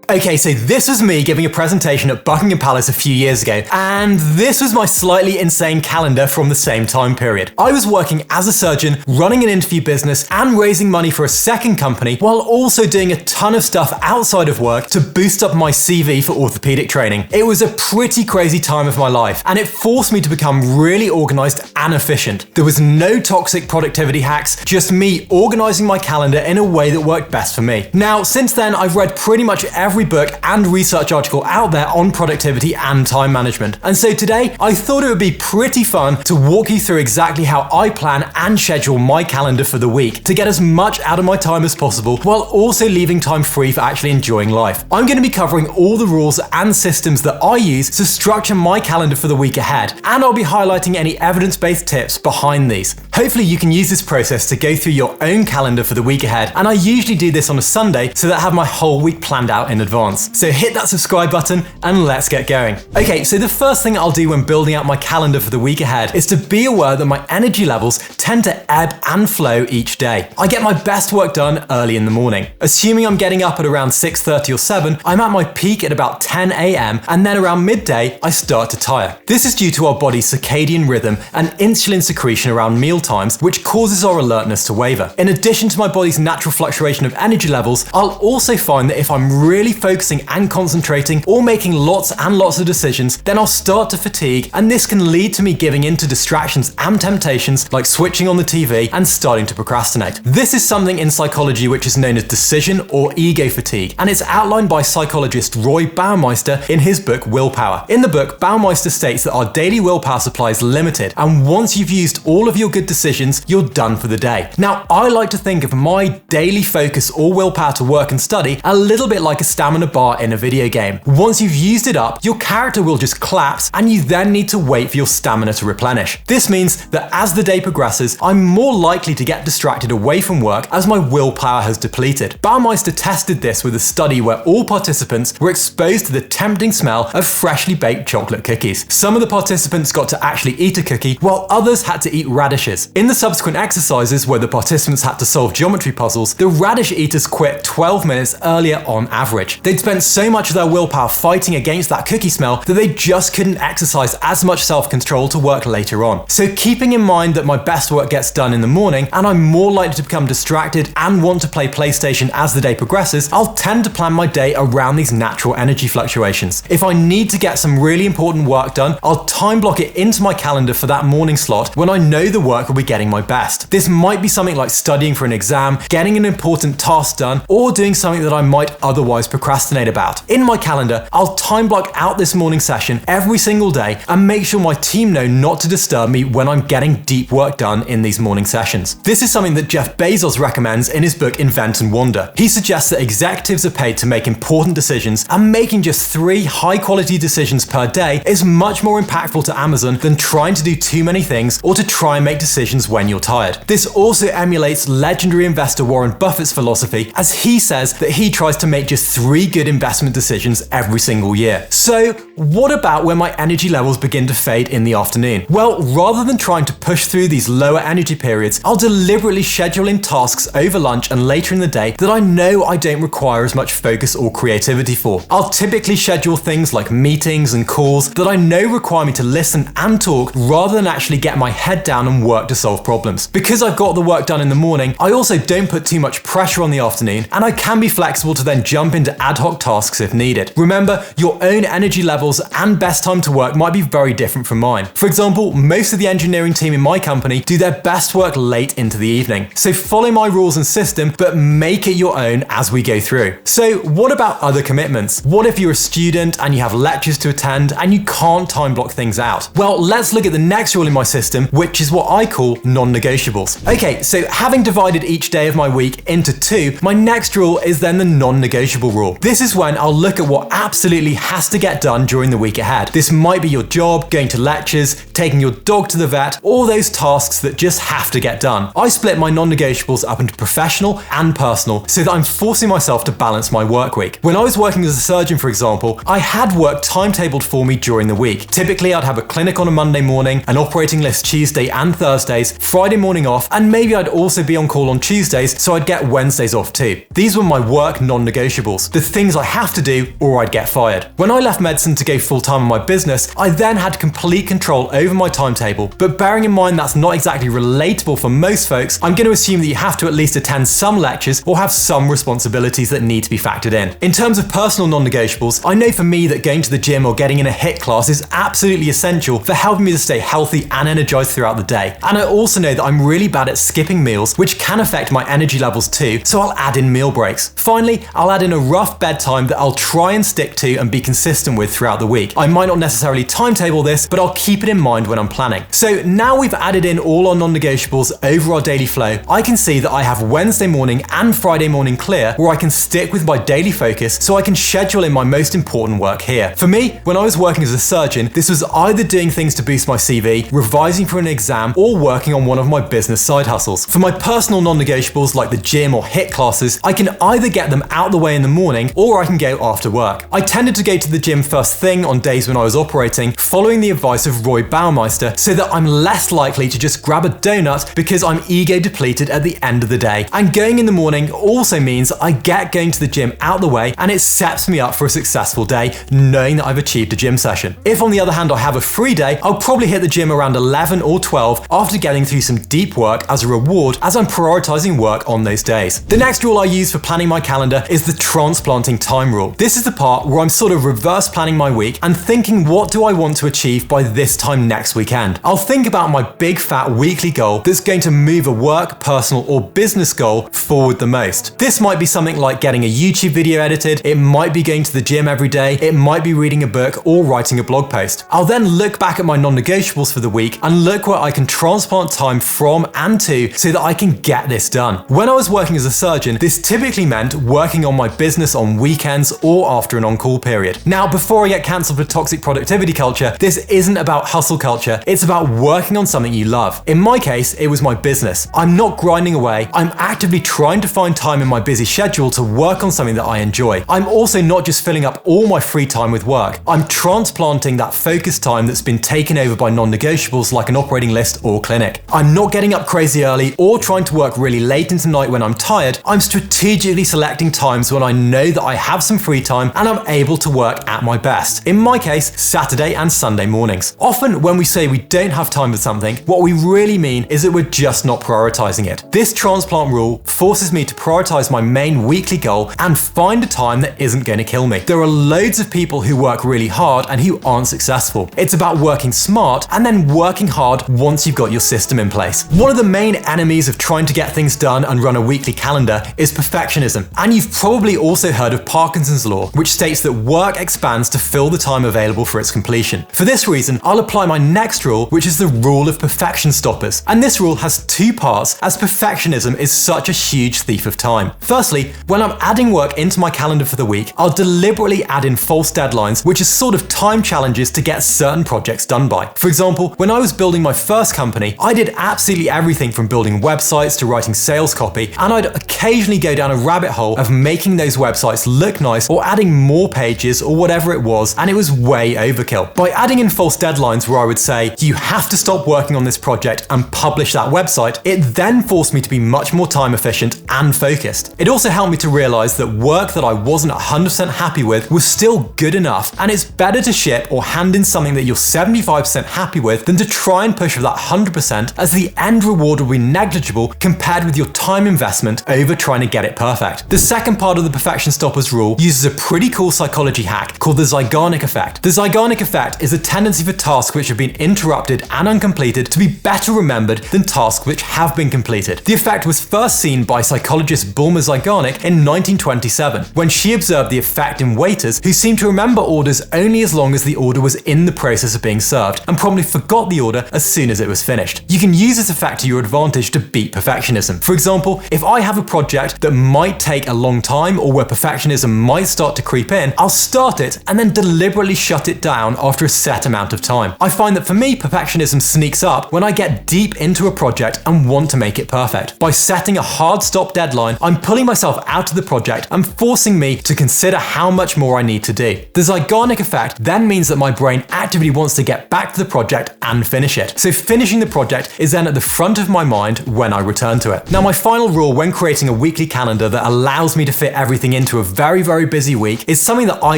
Okay, so this was me giving a presentation at Buckingham Palace a few years ago, and this was my slightly insane calendar from the same time period. I was working as a surgeon, running an interview business, and raising money for a second company, while also doing a ton of stuff outside of work to boost up my CV for orthopedic training. It was a pretty crazy time of my life, and it forced me to become really organized and efficient. There was no toxic productivity hacks, just me organizing my calendar in a way that worked best for me. Now, since then, I've read pretty much every book and research article out there on productivity and time management. And so today, I thought it would be pretty fun to walk you through exactly how I plan and schedule my calendar for the week to get as much out of my time as possible while also leaving time free for actually enjoying life. I'm going to be covering all the rules and systems that I use to structure my calendar for the week ahead, and I'll be highlighting any evidence-based tips behind these. Hopefully you can use this process to go through your own calendar for the week ahead, and I usually do this on a Sunday so that I have my whole week planned out in advance. So hit that subscribe button and let's get going. Okay, so the first thing I'll do when building out my calendar for the week ahead is to be aware that my energy levels tend to ebb and flow each day. I get my best work done early in the morning. Assuming I'm getting up at around 6:30 or 7, I'm at my peak at about 10 a.m. and then around midday I start to tire. This is due to our body's circadian rhythm and insulin secretion around meal times, which causes our alertness to waver. In addition to my body's natural fluctuation of energy levels, I'll also find that if I'm really focusing and concentrating or making lots and lots of decisions, then I'll start to fatigue, and this can lead to me giving in to distractions and temptations like switching on the TV and starting to procrastinate. This is something in psychology which is known as decision or ego fatigue, and it's outlined by psychologist Roy Baumeister in his book Willpower. In the book, Baumeister states that our daily willpower supply is limited, and once you've used all of your good decisions, you're done for the day. Now, I like to think of my daily focus or willpower to work and study a little bit like a stamina bar in a video game. Once you've used it up, your character will just collapse, and you then need to wait for your stamina to replenish. This means that as the day progresses, I'm more likely to get distracted away from work as my willpower has depleted. Baumeister tested this with a study where all participants were exposed to the tempting smell of freshly baked chocolate cookies. Some of the participants got to actually eat a cookie, while others had to eat radishes. In the subsequent exercises where the participants had to solve geometry puzzles, the radish eaters quit 12 minutes earlier on average. They'd spent so much of their willpower fighting against that cookie smell that they just couldn't exercise as much self-control to work later on. So keeping in mind that my best work gets done in the morning and I'm more likely to become distracted and want to play PlayStation as the day progresses, I'll tend to plan my day around these natural energy fluctuations. If I need to get some really important work done, I'll time block it into my calendar for that morning slot when I know the work will be getting my best. This might be something like studying for an exam, getting an important task done, or doing something that I might otherwise procrastinate about. In my calendar, I'll time block out this morning session every single day and make sure my team know not to disturb me when I'm getting deep work done in these morning sessions. This is something that Jeff Bezos recommends in his book Invent and Wander. He suggests that executives are paid to make important decisions, and making just 3 high-quality decisions per day is much more impactful to Amazon than trying to do too many things or to try and make decisions when you're tired. This also emulates legendary investor Warren Buffett's philosophy, as he says that he tries to make just 3 good investment decisions every single year. So, what about when my energy levels begin to fade in the afternoon? Well, rather than trying to push through these lower energy periods, I'll deliberately schedule in tasks over lunch and later in the day that I know I don't require as much focus or creativity for. I'll typically schedule things like meetings and calls that I know require me to listen and talk rather than actually get my head down and work to solve problems. Because I've got the work done in the morning, I also don't put too much pressure on the afternoon, and I can be flexible to then jump into ad hoc tasks if needed. Remember, your own energy levels and best time to work might be very different from mine. For example, most of the engineering team in my company do their best work late into the evening. So follow my rules and system, but make it your own as we go through. So what about other commitments? What if you're a student and you have lectures to attend and you can't time block things out? Well, let's look at the next rule in my system, which is what I call non-negotiables. Okay, so having divided each day of my week into 2, my next rule is then the non-negotiable rule. This is when I'll look at what absolutely has to get done during the week ahead. This might be your job, going to lectures, taking your dog to the vet, or those tasks that just have to get done. I split my non-negotiables up into professional and personal so that I'm forcing myself to balance my work week. When I was working as a surgeon, for example, I had work timetabled for me during the week. Typically, I'd have a clinic on a Monday morning, an operating list Tuesday and Thursdays, Friday morning off, and maybe I'd also be on call on Tuesdays, so I'd get Wednesdays off too. These were my work non-negotiables. The the things I have to do, or I'd get fired. When I left medicine to go full-time on my business, I then had complete control over my timetable. But bearing in mind that's not exactly relatable for most folks, I'm going to assume that you have to at least attend some lectures or have some responsibilities that need to be factored in. In terms of personal non-negotiables, I know for me that going to the gym or getting in a HIIT class is absolutely essential for helping me to stay healthy and energized throughout the day. And I also know that I'm really bad at skipping meals, which can affect my energy levels too, so I'll add in meal breaks. Finally, I'll add in a rough bedtime that I'll try and stick to and be consistent with throughout the week. I might not necessarily timetable this, but I'll keep it in mind when I'm planning. So now we've added in all our non-negotiables over our daily flow, I can see that I have Wednesday morning and Friday morning clear where I can stick with my daily focus so I can schedule in my most important work here. For me, when I was working as a surgeon, this was either doing things to boost my CV, revising for an exam, or working on one of my business side hustles. For my personal non-negotiables like the gym or HIIT classes, I can either get them out the way in the morning or I can go after work. I tended to go to the gym first thing on days when I was operating, following the advice of Roy Baumeister, so that I'm less likely to just grab a donut because I'm ego depleted at the end of the day. And going in the morning also means I get going to the gym out the way and it sets me up for a successful day, knowing that I've achieved a gym session. If on the other hand I have a free day, I'll probably hit the gym around 11 or 12 after getting through some deep work as a reward as I'm prioritizing work on those days. The next rule I use for planning my calendar is the transplanting time rule. This is the part where I'm sort of reverse planning my week and thinking, what do I want to achieve by this time next weekend? I'll think about my big fat weekly goal that's going to move a work, personal, or business goal forward the most. This might be something like getting a YouTube video edited, it might be going to the gym every day, it might be reading a book or writing a blog post. I'll then look back at my non-negotiables for the week and look where I can transplant time from and to so that I can get this done. When I was working as a surgeon, this typically meant working on my business on weekends or after an on-call period. Now, before I get cancelled for toxic productivity culture, this isn't about hustle culture, it's about working on something you love. In my case, it was my business. I'm not grinding away, I'm actively trying to find time in my busy schedule to work on something that I enjoy. I'm also not just filling up all my free time with work, I'm transplanting that focus time that's been taken over by non-negotiables like an operating list or clinic. I'm not getting up crazy early or trying to work really late into night when I'm tired, I'm strategically selecting times when I know that I have some free time and I'm able to work at my best. In my case, Saturday and Sunday mornings. Often when we say we don't have time for something, what we really mean is that we're just not prioritizing it. This transplant rule forces me to prioritize my main weekly goal and find a time that isn't going to kill me. There are loads of people who work really hard and who aren't successful. It's about working smart and then working hard once you've got your system in place. One of the main enemies of trying to get things done and run a weekly calendar is perfectionism. And you've probably also heard of Parkinson's law, which states that work expands to fill the time available for its completion. For this reason, I'll apply my next rule, which is the rule of perfection stoppers. And this rule has two parts, as perfectionism is such a huge thief of time. Firstly, when I'm adding work into my calendar for the week, I'll deliberately add in false deadlines, which are sort of time challenges to get certain projects done by. For example, when I was building my first company, I did absolutely everything from building websites to writing sales copy, and I'd occasionally go down a rabbit hole of making those websites look nice or adding more pages or whatever it was, and it was way overkill. By adding in false deadlines where I would say, you have to stop working on this project and publish that website, it then forced me to be much more time efficient and focused. It also helped me to realize that work that I wasn't 100% happy with was still good enough, and it's better to ship or hand in something that you're 75% happy with than to try and push for that 100%, as the end reward will be negligible compared with your time investment over trying to get it perfect. The second part of the perfection stoppers rule uses a pretty cool psychology hack called the Zeigarnik effect. The Zeigarnik effect is a tendency for tasks which have been interrupted and uncompleted to be better remembered than tasks which have been completed. The effect was first seen by psychologist Bulma Zeigarnik in 1927, when she observed the effect in waiters who seemed to remember orders only as long as the order was in the process of being served, and promptly forgot the order as soon as it was finished. You can use this effect to your advantage to beat perfectionism. For example, if I have a project that might take a long time or where perfectionism might start to creep in, I'll start it and then deliberately shut it down after a set amount of time. I find that for me, perfectionism sneaks up when I get deep into a project and want to make it perfect. By setting a hard stop deadline, I'm pulling myself out of the project and forcing me to consider how much more I need to do. The Zeigarnik effect then means that my brain actively wants to get back to the project and finish it. So finishing the project is then at the front of my mind when I return to it. Now, my final rule when creating a weekly calendar that allows me to fit everything into into a very, very busy week is something that I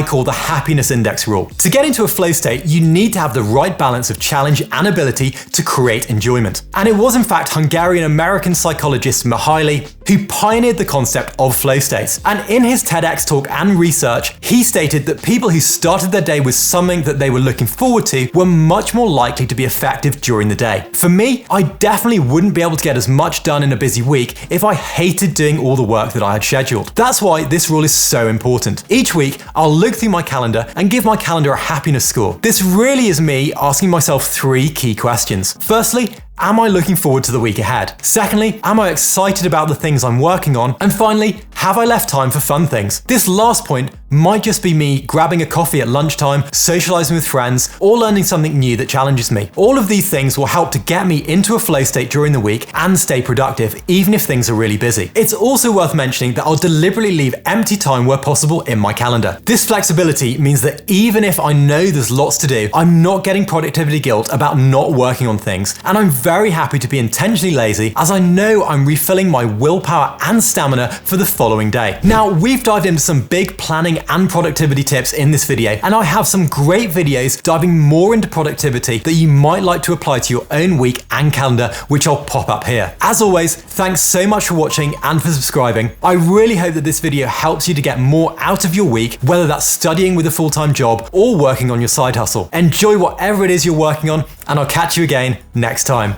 call the happiness index rule. To get into a flow state, you need to have the right balance of challenge and ability to create enjoyment. And it was in fact Hungarian-American psychologist Mihaly who pioneered the concept of flow states. And in his TEDx talk and research, he stated that people who started their day with something that they were looking forward to were much more likely to be effective during the day. For me, I definitely wouldn't be able to get as much done in a busy week if I hated doing all the work that I had scheduled. That's why this rule is so important. Each week, I'll look through my calendar and give my calendar a happiness score. This really is me asking myself 3 key questions. Firstly, am I looking forward to the week ahead? Secondly, am I excited about the things I'm working on? And finally, have I left time for fun things? This last point might just be me grabbing a coffee at lunchtime, socializing with friends, or learning something new that challenges me. All of these things will help to get me into a flow state during the week and stay productive, even if things are really busy. It's also worth mentioning that I'll deliberately leave empty time where possible in my calendar. This flexibility means that even if I know there's lots to do, I'm not getting productivity guilt about not working on things, and I'm very happy to be intentionally lazy as I know I'm refilling my willpower and stamina for the following day. Now, we've dived into some big planning and productivity tips in this video, and I have some great videos diving more into productivity that you might like to apply to your own week and calendar, which I'll pop up here. As always, thanks so much for watching and for subscribing. I really hope that this video helps you to get more out of your week, whether that's studying with a full-time job or working on your side hustle. Enjoy whatever it is you're working on, and I'll catch you again next time.